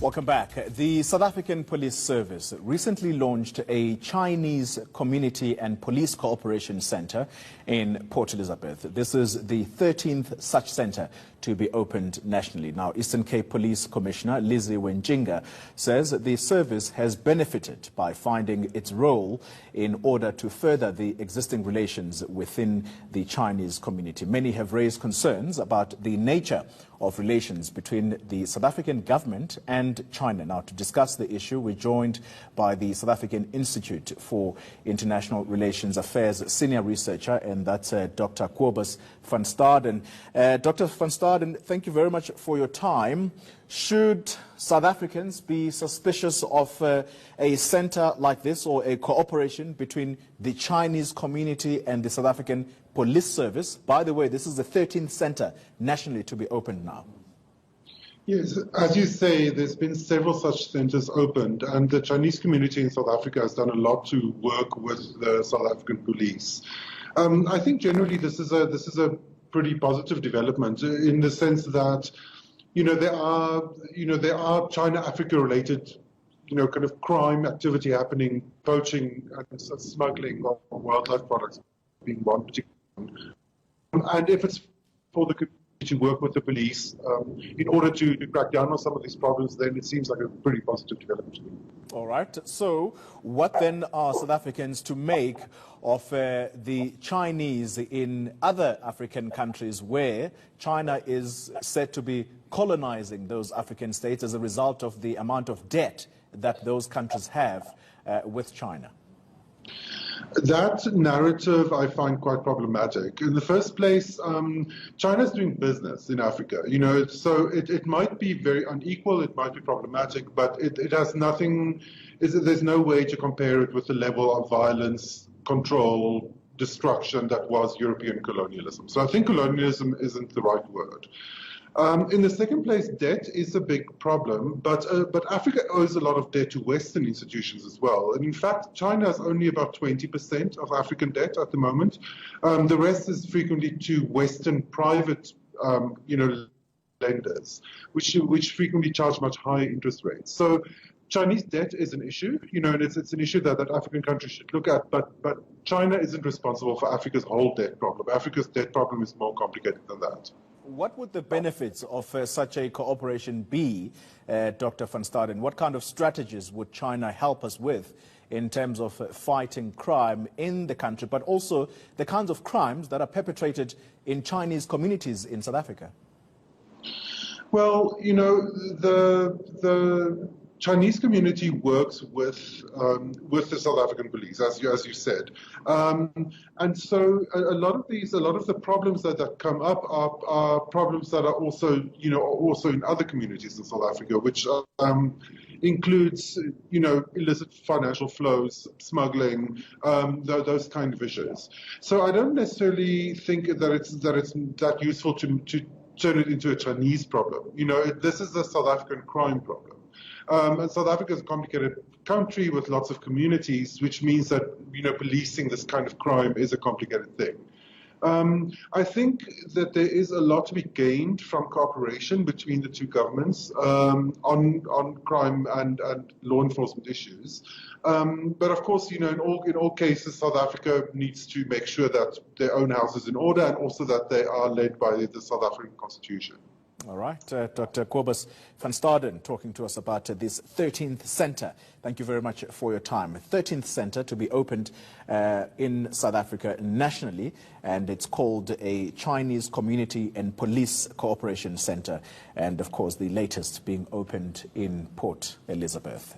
Welcome back. The South African Police Service recently launched a Chinese Community and Police Cooperation Centre in Port Elizabeth. This is the 13th such centre to be opened nationally. Now, Eastern Cape Police Commissioner Lizzie Wenjinga says the service has benefited by finding its role in order to further the existing relations within the Chinese community. Many have raised concerns about the nature of relations between the South African government and China. Now, to discuss the issue, we're joined by the South African Institute for International Relations Affairs senior researcher, and that's Dr. Kobus van Staden. Dr. van Staden, thank you very much for your time. Should South Africans be suspicious of a center like this or a cooperation between the Chinese community and the South African Police Service? By the way, this is the 13th center nationally to be opened now. Yes, as you say, there's been several such centers opened, and the Chinese community in South Africa has done a lot to work with the South African police. I think generally this is a pretty positive development in the sense that there are China-Africa related kind of crime activity happening, poaching and smuggling of wildlife products being one particular one. And if it's for the community to work with the police in order to crack down on some of these problems, then it seems like a pretty positive development to me. All right. So what then are South Africans to make of the Chinese in other African countries where China is said to be colonizing those African states as a result of the amount of debt that those countries have with China? That narrative I find quite problematic. In the first place, China's doing business in Africa, so it might be very unequal, it might be problematic, but it has nothing, there's no way to compare it with the level of violence, control, destruction that was European colonialism. So I think colonialism isn't the right word. In the second place, debt is a big problem, but Africa owes a lot of debt to Western institutions as well. And in fact, China has only about 20% of African debt at the moment. The rest is frequently to Western private, lenders, which frequently charge much higher interest rates. So Chinese debt is an issue, and it's an issue that African countries should look at, but China isn't responsible for Africa's whole debt problem. Africa's debt problem is more complicated than that. What would the benefits of such a cooperation be, Dr. van Staden? What kind of strategies would China help us with in terms of fighting crime in the country, but also the kinds of crimes that are perpetrated in Chinese communities in South Africa? Well, the Chinese community works with the South African police, as you said, and so a lot of the problems that come up are problems that are also in other communities in South Africa, which includes illicit financial flows, smuggling, those kind of issues. So I don't necessarily think that it's that useful to turn it into a Chinese problem. This is a South African crime problem. And South Africa is a complicated country with lots of communities, which means that policing this kind of crime is a complicated thing. I think that there is a lot to be gained from cooperation between the two governments on crime and law enforcement issues. But of course, in all cases, South Africa needs to make sure that their own house is in order and also that they are led by the South African Constitution. All right, Dr. Kobus van Staden talking to us about this 13th centre. Thank you very much for your time. 13th centre to be opened in South Africa nationally, and it's called a Chinese Community and Police Cooperation Centre, and of course the latest being opened in Port Elizabeth.